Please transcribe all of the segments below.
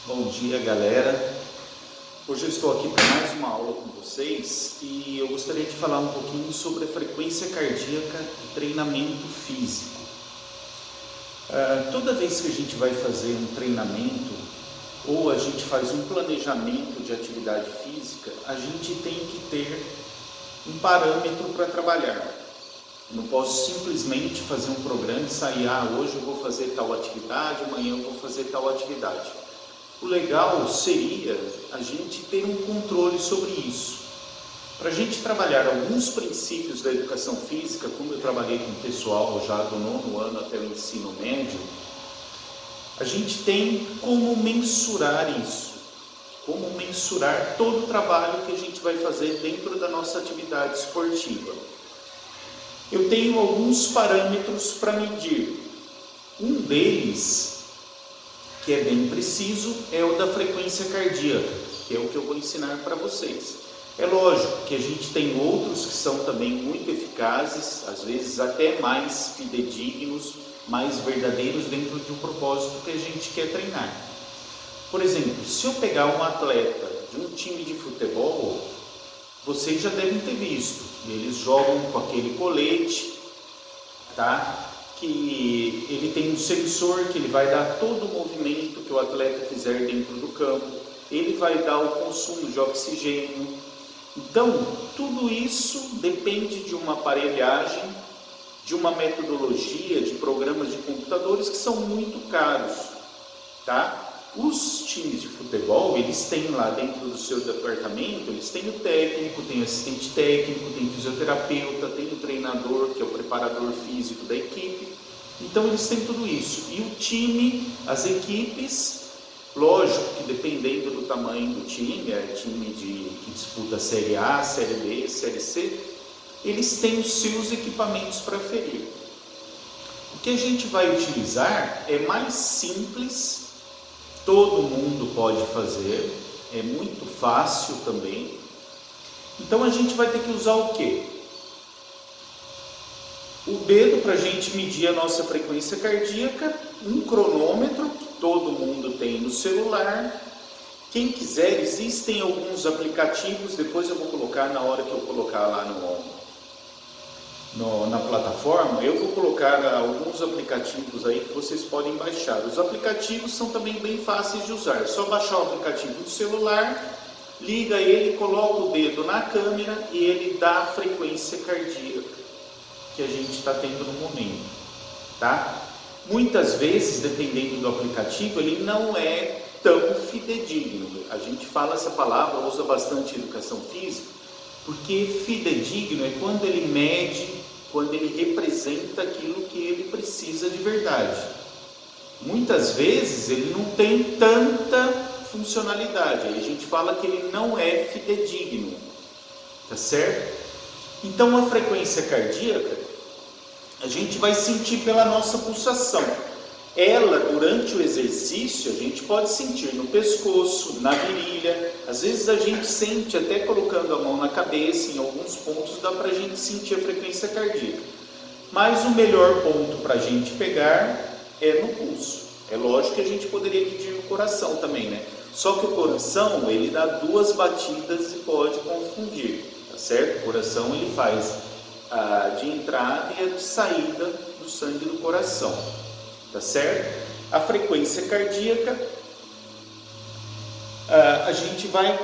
Bom dia, galera. Hoje eu estou aqui para mais uma aula com vocês e eu gostaria de falar um pouquinho sobre a frequência cardíaca e treinamento físico. Toda vez que a gente vai fazer um treinamento ou a gente faz um planejamento de atividade física, a gente tem que ter um parâmetro para trabalhar. Eu não posso simplesmente fazer um programa e sair, hoje eu vou fazer tal atividade, amanhã eu vou fazer tal atividade. O legal seria a gente ter um controle sobre isso. Para a gente trabalhar alguns princípios da educação física, como eu trabalhei com o pessoal já do 9º ano até o ensino médio, a gente tem como mensurar isso, como mensurar todo o trabalho que a gente vai fazer dentro da nossa atividade esportiva. Eu tenho alguns parâmetros para medir. Um deles, que é bem preciso, é o da frequência cardíaca, que é o que eu vou ensinar para vocês. É lógico que a gente tem outros que são também muito eficazes, às vezes até mais fidedignos, mais verdadeiros dentro de um propósito que a gente quer treinar. Por exemplo, se eu pegar um atleta de um time de futebol, vocês já devem ter visto, eles jogam com aquele colete, tá? Que ele tem um sensor que ele vai dar todo o movimento que o atleta fizer dentro do campo, ele vai dar o consumo de oxigênio. Então, tudo isso depende de uma aparelhagem, de uma metodologia, de programas de computadores que são muito caros, tá? Os times de futebol, eles têm lá dentro do seu departamento, eles têm o técnico, tem o assistente técnico, tem o fisioterapeuta, tem o treinador, que é o preparador físico da equipe. Então eles têm tudo isso. E o time, as equipes, lógico que dependendo do tamanho do time, time que disputa Série A, Série B, Série C, eles têm os seus equipamentos para ferir. O que a gente vai utilizar é mais simples, todo mundo pode fazer, é muito fácil também. Então a gente vai ter que usar o quê? O dedo para a gente medir a nossa frequência cardíaca, um cronômetro que todo mundo tem no celular. Quem quiser, existem alguns aplicativos, depois eu vou colocar na hora que eu colocar lá na plataforma, eu vou colocar alguns aplicativos aí que vocês podem baixar. Os aplicativos são também bem fáceis de usar, é só baixar o aplicativo no celular, liga ele, coloca o dedo na câmera e ele dá a frequência cardíaca que a gente está tendo no momento, tá? Muitas vezes, dependendo do aplicativo, ele não é tão fidedigno. A gente fala essa palavra, usa bastante em educação física, porque fidedigno é quando ele mede, quando ele representa aquilo que ele precisa de verdade. Muitas vezes ele não tem tanta funcionalidade, aí a gente fala que ele não é fidedigno, tá certo? Então a frequência cardíaca a gente vai sentir pela nossa pulsação. Ela, durante o exercício, a gente pode sentir no pescoço, na virilha, às vezes a gente sente até colocando a mão na cabeça, em alguns pontos dá para a gente sentir a frequência cardíaca. Mas o melhor ponto para a gente pegar é no pulso. É lógico que a gente poderia medir no coração também, né? Só que o coração, ele dá 2 batidas e pode confundir, tá certo? O coração, ele faz a de entrada e a de saída do sangue do coração. Tá certo? A frequência cardíaca, a gente vai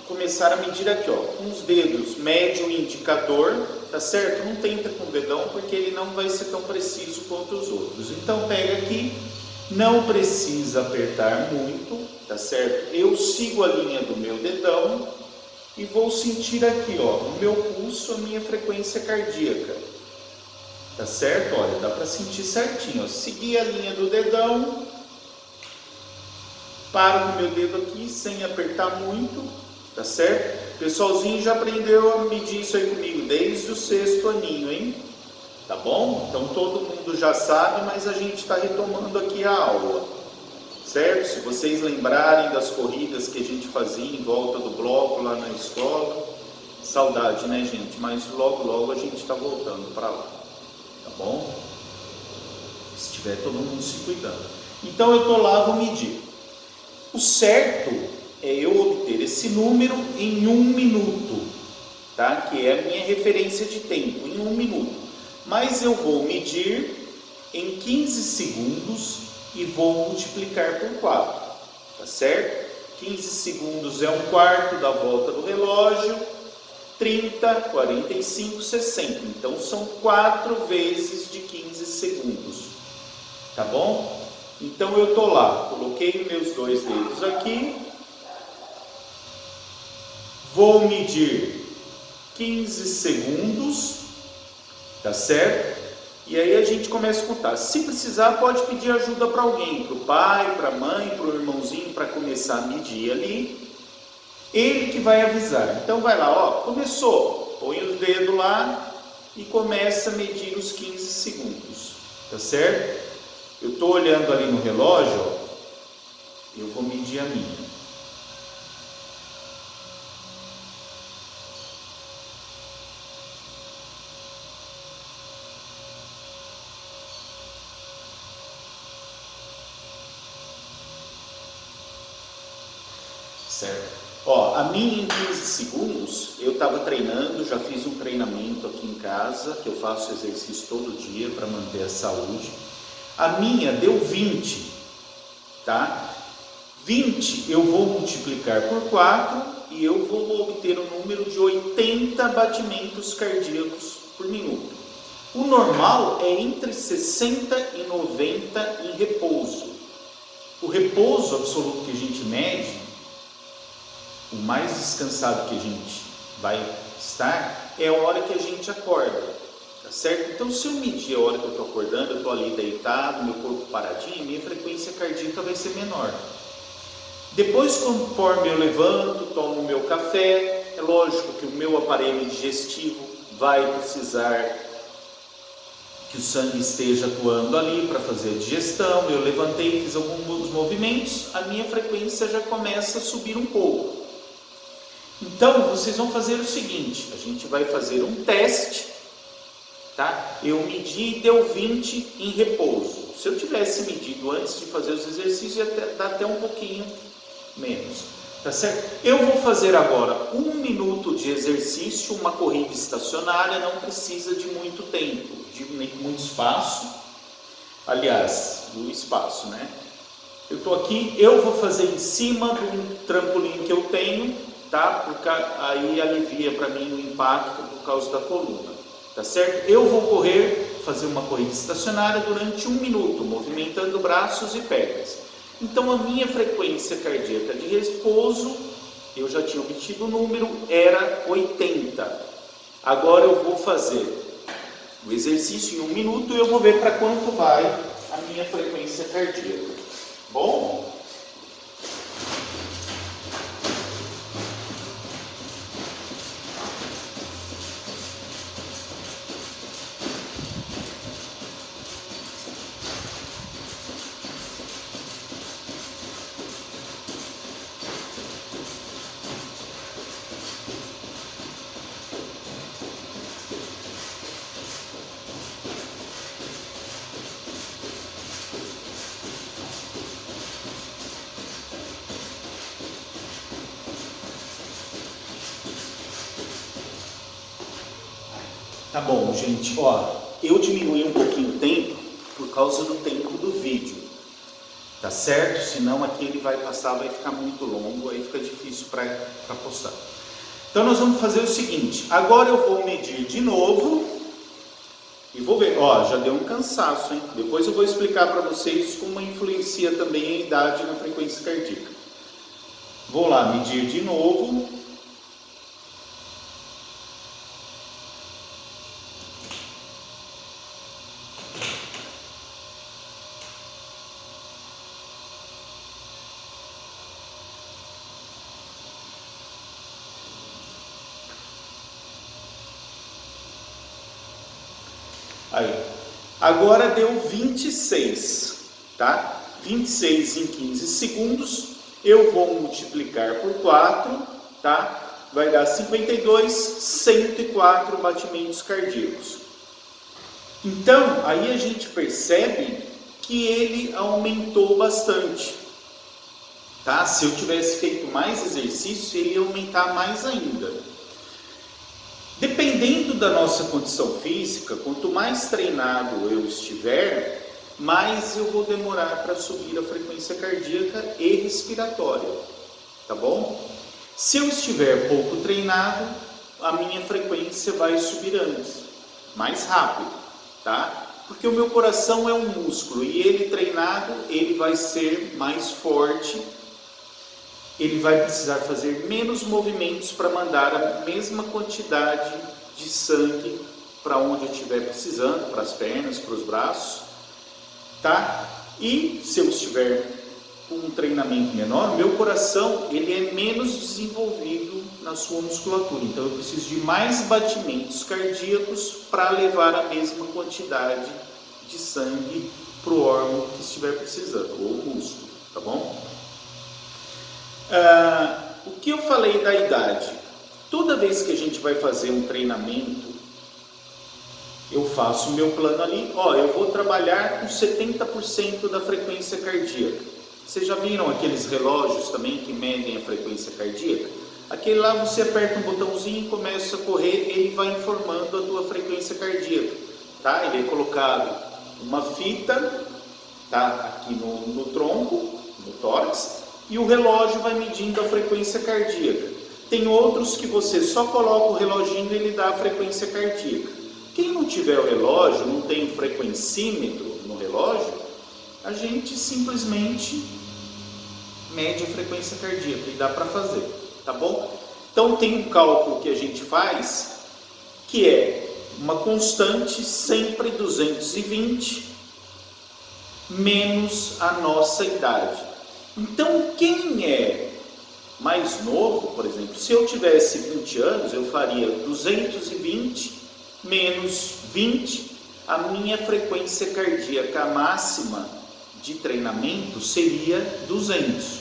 começar a medir aqui, ó, com os dedos, médio e indicador, tá certo? Não tenta com o dedão, porque ele não vai ser tão preciso quanto os outros. Então pega aqui, não precisa apertar muito, tá certo? Eu sigo a linha do meu dedão e vou sentir aqui, ó, no meu pulso, a minha frequência cardíaca. Tá certo? Olha, dá para sentir certinho. Ó. Seguir a linha do dedão. Paro com o meu dedo aqui sem apertar muito. Tá certo? O pessoalzinho já aprendeu a medir isso aí comigo desde o 6º aninho, hein? Tá bom? Então todo mundo já sabe, mas a gente está retomando aqui a aula. Certo? Se vocês lembrarem das corridas que a gente fazia em volta do bloco lá na escola. Saudade, né, gente? Mas logo a gente está voltando para lá. Tá bom? Se tiver todo mundo se cuidando. Então eu estou lá, vou medir. O certo é eu obter esse número em 1 minuto, tá? Que é a minha referência de tempo, em 1 minuto. Mas eu vou medir em 15 segundos e vou multiplicar por 4, tá certo? 15 segundos é 1/4 da volta do relógio, 30, 45, 60. Então são 4 vezes de 15 segundos, tá bom? Então eu tô lá, coloquei meus 2 dedos aqui, vou medir 15 segundos, tá certo? E aí a gente começa a contar. Se precisar, pode pedir ajuda para alguém, para o pai, para a mãe, para o irmãozinho, para começar a medir ali. Ele que vai avisar. Então vai lá, ó, começou. Põe os dedos lá e começa a medir os 15 segundos, tá certo? Eu estou olhando ali no relógio, ó, eu vou medir a minha. Certo? Ó, a minha em 15 segundos, eu estava treinando, já fiz um treinamento aqui em casa, que eu faço exercício todo dia para manter a saúde. A minha deu 20, tá? 20 eu vou multiplicar por 4 e eu vou obter um número de 80 batimentos cardíacos por minuto. O normal é entre 60 e 90 em repouso. O repouso absoluto que a gente mede, o mais descansado que a gente vai estar, é a hora que a gente acorda, tá certo? Então, se eu medir a hora que eu estou acordando, eu estou ali deitado, meu corpo paradinho, minha frequência cardíaca vai ser menor. Depois, conforme eu levanto, tomo o meu café, é lógico que o meu aparelho digestivo vai precisar que o sangue esteja atuando ali para fazer a digestão. Eu levantei, fiz alguns movimentos, a minha frequência já começa a subir um pouco. Então, vocês vão fazer o seguinte, a gente vai fazer um teste, tá? Eu medi e deu 20 em repouso. Se eu tivesse medido antes de fazer os exercícios, ia dar até um pouquinho menos, tá certo? Eu vou fazer agora 1 minuto de exercício, uma corrida estacionária, não precisa de muito tempo, de muito espaço, aliás, do espaço, né? Eu estou aqui, eu vou fazer em cima do trampolim que eu tenho, tá? Porque aí alivia para mim o impacto por causa da coluna, tá certo? Eu vou correr, fazer uma corrida estacionária durante 1 minuto, movimentando braços e pernas. Então a minha frequência cardíaca de repouso, eu já tinha obtido o número, era 80. Agora eu vou fazer o exercício em 1 minuto e eu vou ver para quanto vai a minha frequência cardíaca. Bom? Tá bom, gente, ó, eu diminuí um pouquinho o tempo por causa do tempo do vídeo, tá certo? Senão aqui ele vai passar, vai ficar muito longo, aí fica difícil para postar. Então nós vamos fazer o seguinte, agora eu vou medir de novo e vou ver, ó, já deu um cansaço, hein? Depois eu vou explicar para vocês como influencia também a idade na frequência cardíaca. Vou lá medir de novo. Aí, agora deu 26, tá? 26 em 15 segundos, eu vou multiplicar por 4, tá? Vai dar 52, 104 batimentos cardíacos. Então, aí a gente percebe que ele aumentou bastante. tá? Se eu tivesse feito mais exercício, ele ia aumentar mais ainda. Dependendo da nossa condição física, quanto mais treinado eu estiver, mais eu vou demorar para subir a frequência cardíaca e respiratória, tá bom? Se eu estiver pouco treinado, a minha frequência vai subir antes, mais rápido, tá? Porque o meu coração é um músculo e ele treinado, ele vai ser mais forte, ele vai precisar fazer menos movimentos para mandar a mesma quantidade de sangue para onde eu estiver precisando, para as pernas, para os braços, tá? E se eu estiver com um treinamento menor, meu coração ele é menos desenvolvido na sua musculatura, então eu preciso de mais batimentos cardíacos para levar a mesma quantidade de sangue para o órgão que estiver precisando, ou músculo, tá bom? O que eu falei da idade? Toda vez que a gente vai fazer um treinamento, eu faço o meu plano ali, eu vou trabalhar com 70% da frequência cardíaca. Vocês já viram aqueles relógios também que medem a frequência cardíaca? Aquele lá você aperta um botãozinho e começa a correr, ele vai informando a tua frequência cardíaca, tá? Ele é colocado uma fita, tá? Aqui no tronco, no tórax, e o relógio vai medindo a frequência cardíaca. Tem outros que você só coloca o reloginho e ele dá a frequência cardíaca. Quem não tiver o relógio, não tem um frequencímetro no relógio, a gente simplesmente mede a frequência cardíaca e dá para fazer, tá bom? Então tem um cálculo que a gente faz, que é uma constante sempre 220 menos a nossa idade. Então quem é mais novo, por exemplo, se eu tivesse 20 anos, eu faria 220 menos 20, a minha frequência cardíaca máxima de treinamento seria 200.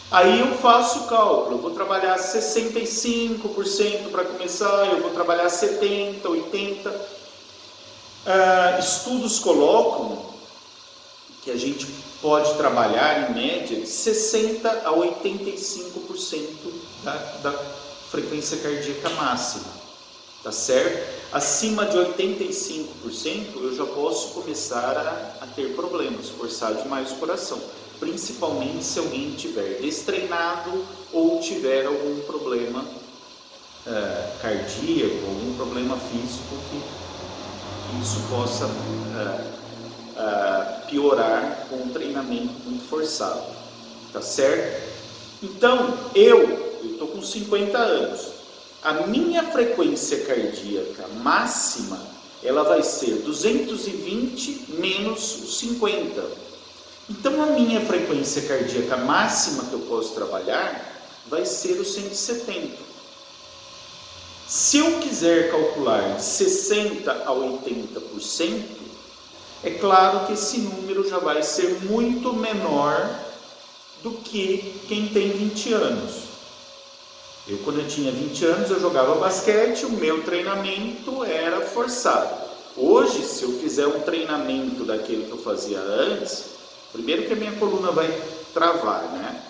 Aí eu faço o cálculo, eu vou trabalhar 65% para começar, eu vou trabalhar 70%, 80%. Estudos colocam que a gente pode trabalhar em média de 60% a 85% da frequência cardíaca máxima, tá certo? Acima de 85% eu já posso começar a ter problemas, forçar demais o coração, principalmente se alguém estiver destreinado ou tiver algum problema cardíaco, algum problema físico que isso possa piorar com um treinamento muito forçado, tá certo? Então, eu estou com 50 anos, a minha frequência cardíaca máxima, ela vai ser 220 menos os 50. Então, a minha frequência cardíaca máxima que eu posso trabalhar vai ser os 170. Se eu quiser calcular de 60% a 80%, é claro que esse número já vai ser muito menor do que quem tem 20 anos. Quando eu tinha 20 anos, eu jogava basquete, o meu treinamento era forçado. Hoje, se eu fizer um treinamento daquele que eu fazia antes, primeiro que a minha coluna vai travar, né?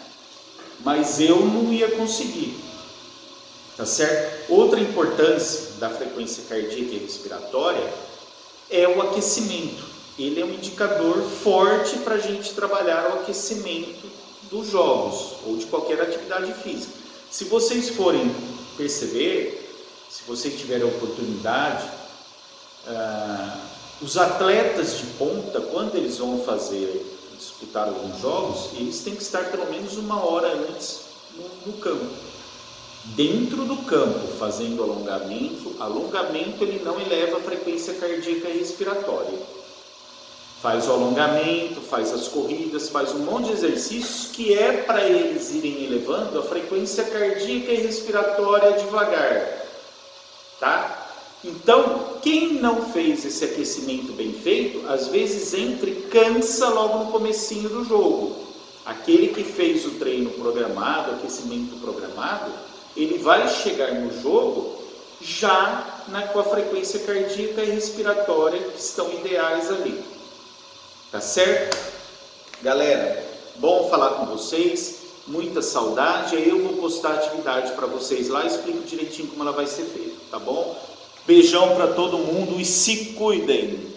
Mas eu não ia conseguir, tá certo? Outra importância da frequência cardíaca e respiratória é o aquecimento. Ele é um indicador forte para a gente trabalhar o aquecimento dos jogos ou de qualquer atividade física. Se vocês forem perceber, se vocês tiverem a oportunidade, os atletas de ponta, quando eles vão disputar alguns jogos, eles têm que estar pelo menos 1 hora antes no campo. Dentro do campo, fazendo alongamento ele não eleva a frequência cardíaca e respiratória. Faz o alongamento, faz as corridas, faz um monte de exercícios que é para eles irem elevando a frequência cardíaca e respiratória devagar, tá? Então, quem não fez esse aquecimento bem feito, às vezes entra e cansa logo no comecinho do jogo. Aquele que fez o treino programado, aquecimento programado, ele vai chegar no jogo já com a frequência cardíaca e respiratória que estão ideais ali. Tá certo? Galera, Bom falar com vocês, muita saudade. Aí eu vou postar a atividade para vocês lá e explico direitinho como ela vai ser feita, tá bom? Beijão para todo mundo e se cuidem!